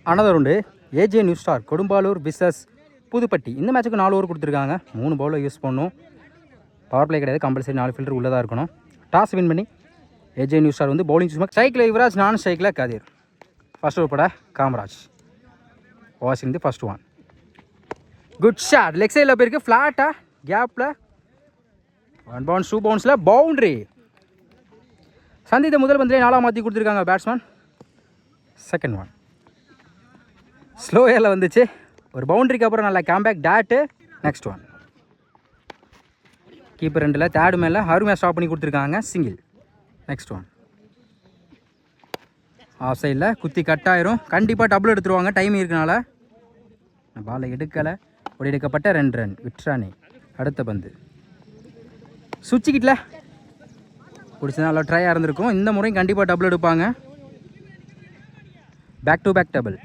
Another உண்டு AJ new star Kodumbalur versus Pudupatti. இந்த மேட்சுக்கு 4 ஓவர் கொடுத்துருக்காங்க. 3 பவுலில் யூஸ் பண்ணணும். பவர் பிளே கிடையாது, கம்பல்சரி 4 ஃபில்டர் உள்ளதாக இருக்கணும். டாஸ் வின் பண்ணி ஏஜே நியூ ஸ்டார் வந்து பவுலிங் சும்மா ஸ்ட்ரைக்கில் யுவராஜ், நான் ஸ்ட்ரைக்கில் கதிர். ஃபர்ஸ்ட் ஓவர் பட Kamaraj washing the first one. Good shot, leg சைடில் போயிருக்கு, ஃப்ளாட்டாக கேப்பில் 1 பவுன்ஸ் 2 பவுன்ஸில் பவுண்ட்ரி. சந்தித்த முதல் பந்திலே 4 மாற்றி கொடுத்துருக்காங்க பேட்ஸ்மேன். செகண்ட் ஒன் ஸ்லோ ஏரில் வந்துச்சு, ஒரு பவுண்ட்ரிக்கு அப்புறம் நல்லா கேம்பேக் டாட்டு. நெக்ஸ்ட் ஒன் கீப்பர் 2ல் தேர்டு மேலே அருமையாக ஸ்டாப் பண்ணி கொடுத்துருக்காங்க, சிங்கிள். நெக்ஸ்ட் ஒன் ஆஃப் சைடில் குத்தி கட் ஆயிரும், கண்டிப்பாக டபுள் எடுத்துருவாங்க டைம் இருக்கனால. பாலை எடுக்கலை, ஒரு எடுக்கப்பட்ட 2 ரன் விட்ரானி. அடுத்த பந்து சுவிட்சுக்கிட்டல பிடிச்சது, நல்லா ட்ரையாக இருந்திருக்கும். இந்த முறையும் கண்டிப்பாக டபுள் எடுப்பாங்க. Back to back double.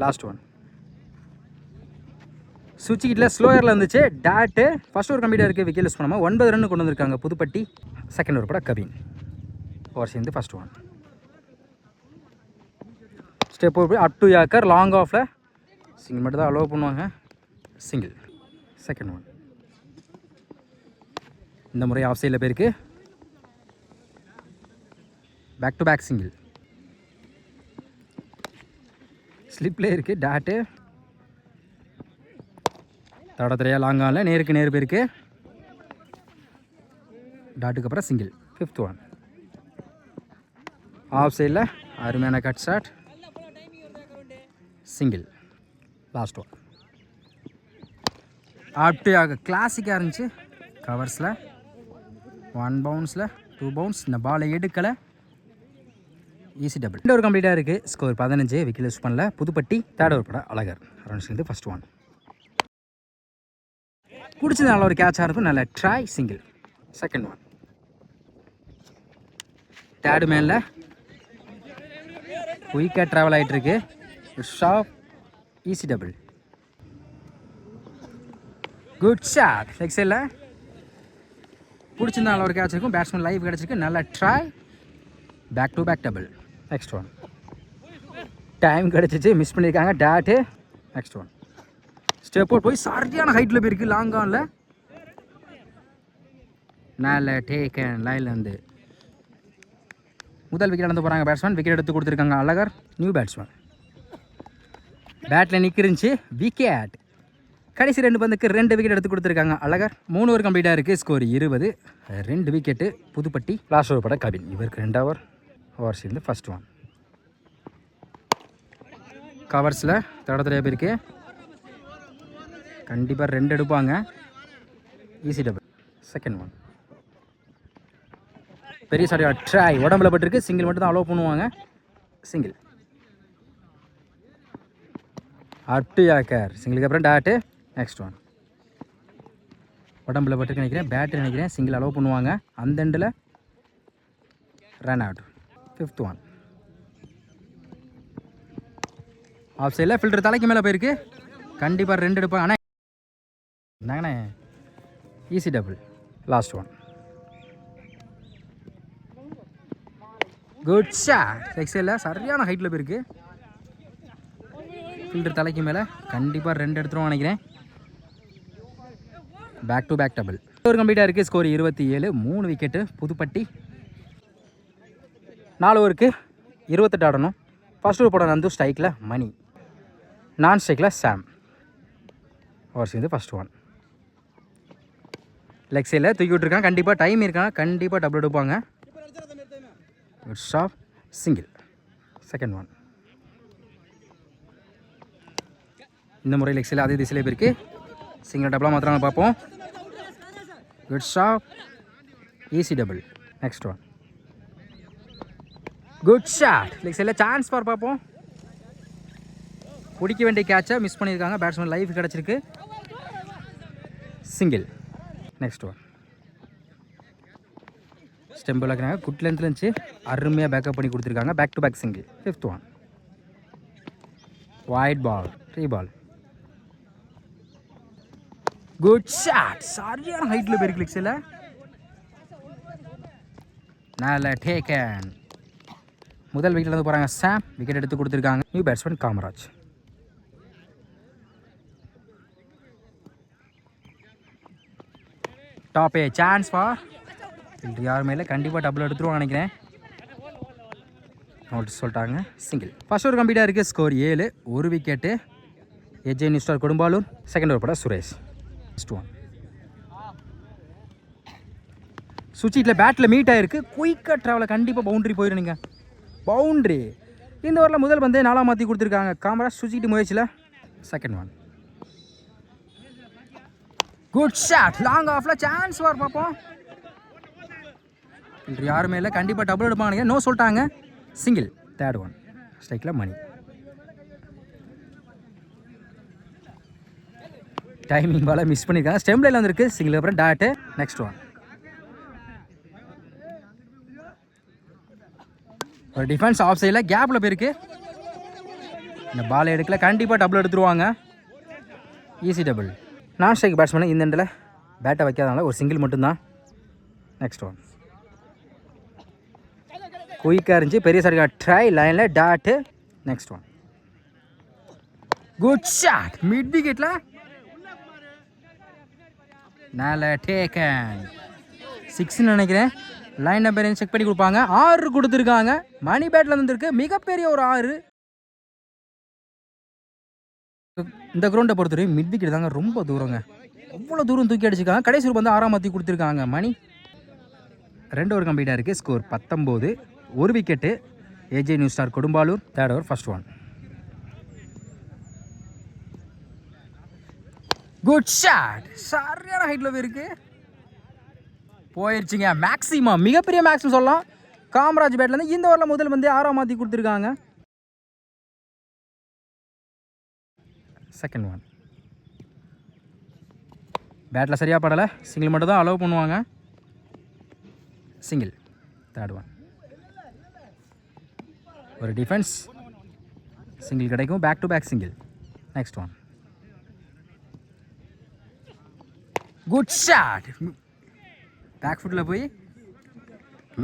Last one சுவிட்சுக்கிட்டல ஸ்லோயரில் இருந்துச்சு, டாட்டு. ஃபர்ஸ்ட் ஓவர் கம்ப்ளீட்டாக இருக்குது, விக்கெட் யூஸ் பண்ணாமல் 9 ரன் கொண்டு வந்திருக்காங்க புதுப்பட்டி. செகண்ட் ஓவர் கூட கவின் ஓவர் சேர்ந்து first one step over up to yorker long ஆஃபில் சிங்கிள் மட்டும் தான் அலோவ் பண்ணுவாங்க, சிங்கிள். செகண்ட் ஒன் இந்த முறை ஆஃப் சைடில் போயிருக்கு, பேக் டு பேக் சிங்கிள். ஸ்லிப்லேயே இருக்குது, டாட்டு. தடத்துறையாக லாங்கானில் நேருக்கு நேர் போயிருக்கு, டாட்டுக்கு அப்புறம் சிங்கிள். ஃபிஃப்த் ஒன் ஆஃப் சைடில் அருமையான cut shot, single. Last one ஆப்டாக கிளாசிக்காக இருந்துச்சு, கவர்ஸில் 1 பவுன்ஸில் 2 பவுன்ஸ். இந்த பாலை எடுக்கலை, ஈஸி டபுள். 2 ஓவர் கம்ப்ளீட்டாக இருக்குது, ஸ்கோர் 15, விக்கெட் யூஸ் பண்ணல புதுப்பட்டி. தேர்ட் ஓவர் பட அழகர் ரன்ஸ் வந்து ஃபர்ஸ்ட் ஒன் பிடிச்சது, நல்ல ஒரு கேட்சாக இருக்கும், நல்ல try, single. Second one third மேனில் குயிக்காக ட்ராவல் ஆகிட்டு இருக்கு, shot, easy double. Good shot, leg சைடில் பிடிச்சிருந்தா நல்ல ஒரு கேட்ச் இருக்கும், பேட்ஸ்மேன் லைவ் கிடச்சிருக்கு, நல்ல try, back to back double. Next one time கிடச்சிச்சு, மிஸ் பண்ணியிருக்காங்க, dot. Next one step out போய் சரியான ஹைட்டில் போயிருக்கு, லாங் ஆனில் நல்ல டேக்கன் லைனில் வந்து முதல் விக்கெட் எடுத்து போகிறாங்க பேட்ஸ்மேன். விக்கெட் எடுத்து கொடுத்துருக்காங்க அழகர், நியூ பேட்ஸ்மேன். பேட்டில் நிற்கிருந்துச்சு, விக்கெட். கடைசி 2 பந்துக்கு 2 விக்கெட் எடுத்து கொடுத்துருக்காங்க அழகர். 3 ஓவர் கம்ப்ளீட்டாக இருக்குது, score 20, 2 wicket Pudupatti. Last over பட கவின், இவருக்கு 2 ஓவர் சேர்ந்து ஃபர்ஸ்ட் ஒன். கவர்ஸில் தடத்துறையாக போயிருக்கு, கண்டிப்பாக 2 எடுப்பாங்க, ஈஸி டபுள். செகண்ட் ஒன் பெரிய சாடியா ட்ரை, உடம்புல பட்டிருக்கு, சிங்கிள் மட்டும் தான் அலோவ் பண்ணுவாங்க, சிங்கிள். அட்டு யாக்கர், சிங்கிளுக்கு அப்புறம் டாட்டு. நெக்ஸ்ட் ஒன் உடம்புல பட்டிருக்கு நினைக்கிறேன், பேட்டு நினைக்கிறேன், சிங்கிள் அலோவ் பண்ணுவாங்க, அந்த எண்டில் run out. Fifth one off சைடில் ஃபில்டர் தலைக்கு மேலே போயிருக்கு, கண்டிப்பாக 2 எடுப்பாங்க, ஆனால் என்னங்கண்ணே easy double. Last one good shot, leg சைடில் சரியான ஹைட்டில் போயிருக்கு, ஃபில்டர் தலைக்கு மேலே, கண்டிப்பாக 2 எடுத்துருவோம் நினைக்கிறேன், பேக் டு பேக் டபுள். ஒரு கம்ப்ளீட்டாக இருக்குது, ஸ்கோர் 27, 3 விக்கெட்டு புதுப்பட்டி. 4 ஓவருக்கு 28 ஆடணும். ஃபர்ஸ்ட் ஓவர் போட நந்து, ஸ்ட்ரைக்கில் மணி, நான் ஸ்ட்ரைக்கில் சாம். ஓவர் சேர்ந்து ஃபர்ஸ்ட் ஒன் லெக் சைடில் தூக்கி விட்டுருக்காங்க, கண்டிப்பாக டைம் இருக்காங்க, கண்டிப்பாக டபுள் எடுப்பாங்க, good shot, single. Second one இந்த முறை லெக் சைடில் அதே திசையிலே போயிருக்கு, சிங்கிள் டபுளாக மாத்திராங்க பார்ப்போம், good shot, easy double. Next one good shot, leg சைடில் சான்ஸ் ஃபார் பார்ப்போம், பிடிக்க வேண்டிய கேட்சை மிஸ் பண்ணியிருக்காங்க, பேட்ஸ்மேன் லைஃப் கிடச்சிருக்கு, சிங்கிள். நெக்ஸ்ட் ஒன் ஸ்டெம்பில் இருக்கிறாங்க, குட் லென்த்தில் இருந்துச்சு, அருமையாக பேக்கப் பண்ணி கொடுத்துருக்காங்க, back to back single. Fifth one wide ball, 3 ball. Good shot, சரியான ஹைட்டில் போயிருக்கு லெக் சைடில், நல்ல டேக்கன், முதல் விக்கெட்டில் இருந்து போகிறாங்க சாம், விக்கெட் எடுத்து கொடுத்துருக்காங்க. New batsman Kamaraj. Top A chance for fielder யாருமே இல்லை, கண்டிப்பாக டபுள் எடுத்துருவோம் நினைக்கிறேன். நோட்டீஸ் சொல்லிட்டாங்க, சிங்கிள். ஃபர்ஸ்ட் ஓவர் கம்ப்ளீட்டாக இருக்குது, ஸ்கோர் 7, ஒரு wicket. AJ new star Kodumbalur. Second over போட சுரேஷ். ஃபர்ஸ்ட் ஒன் சுவிட்சில் பேட்டில் மீட் ஆகிருக்கு, குயிக்காக ட்ராவலில் கண்டிப்பாக பவுண்ட்ரி போயிடுங்க. பவுண்ட்ரி இந்த ஓவரில் முதல் பந்து 4 மாற்றி கொடுத்துருக்காங்க காமராஜ். சுவிச்சிட்டு முயற்சியில் second one good shot, long ஆஃப்ல சான்ஸ் வார் பார்ப்போம். யாருமே இல்லை, கண்டிப்பாக டபுள் எடுப்பாங்க. நோ சொல்லிட்டாங்க, சிங்கிள். தேர்ட் ஒன் ஸ்ட்ரைக்கில் மணி. டைமிங் பால மிஸ் பண்ணியிருக்காங்க, ஸ்டெம் லைனில் வந்துருக்கு, சிங்கிள். அப்புறம் டாட்டு. நெக்ஸ்ட் ஒன் ஒரு டிஃபென்ஸ் ஆஃப் சைடில் கேப்பில் போயிருக்கு, இந்த பால் எடுக்கல, கண்டிப்பாக டபுள் எடுத்துருவாங்க. Easy double. நான் ஸ்ட்ரைக் பேட்ஸ்மேன் இந்த எண்டில் பேட்டை வைக்காதனால ஒரு சிங்கிள் மட்டும்தான். நெக்ஸ்ட் ஒன் குயிக்காக இருந்துச்சு, பெரிய சார் ட்ரை லைனில் dot. Next one good shot, mid விக்கெட்டில் நல்ல டேக்கன். 6ன்னு நினைக்கிறேன். லைன் நம்பர் செக் பண்ணி கொடுப்பாங்க. 6 கொடுத்துருக்காங்க, மணி பேட்டில் வந்துருக்கு, மிகப்பெரிய ஒரு 6. இந்த கிரவுண்டை பொறுத்தவரை மிட் விக்கெட் தாங்க, ரொம்ப தூரங்க, அவ்வளோ தூரம் தூக்கி அடிச்சிருக்காங்க. கடைசி ஒரு வந்து 6ஆம் மாற்றி கொடுத்துருக்காங்க. மணி 2 ஓவர் கம்ப்ளீட்டாக இருக்குது, ஸ்கோர் 19, ஒரு wicket. AJ new star Kodumbalur. Third over first one good shot, சரியான ஹைட்டில் போயிருக்கு, போயிடுச்சுங்க. மேக்ஸிமம், மிகப்பெரிய மேக்ஸிமம் சொல்லலாம். காமராஜ் பேட்லேருந்து இந்த ஓவரில் முதல் வந்து 6ஆம் மாற்றி கொடுத்துருக்காங்க. செகண்ட் ஒன் பேட்டில் சரியாக படலை, சிங்கிள் மட்டும் தான் அலோவ் பண்ணுவாங்க, சிங்கிள். தேர்ட் ஒன் ஒரு டிஃபென்ஸ், சிங்கிள் கிடைக்கும், back to back single. Next one good shot, back ஃபுட்டில் போய்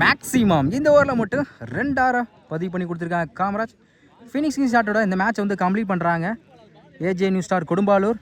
மேக்ஸிமம் இந்த ஓவரில் மட்டும் 2 6 பதிவு பண்ணி கொடுத்துருக்காங்க காமராஜ். ஃபினிஷிங் ஷாட்டோட இந்த மேட்சை வந்து கம்ப்ளீட் பண்ணுறாங்க ஏஜே நியூ ஸ்டார் கொடும்பாலூர்.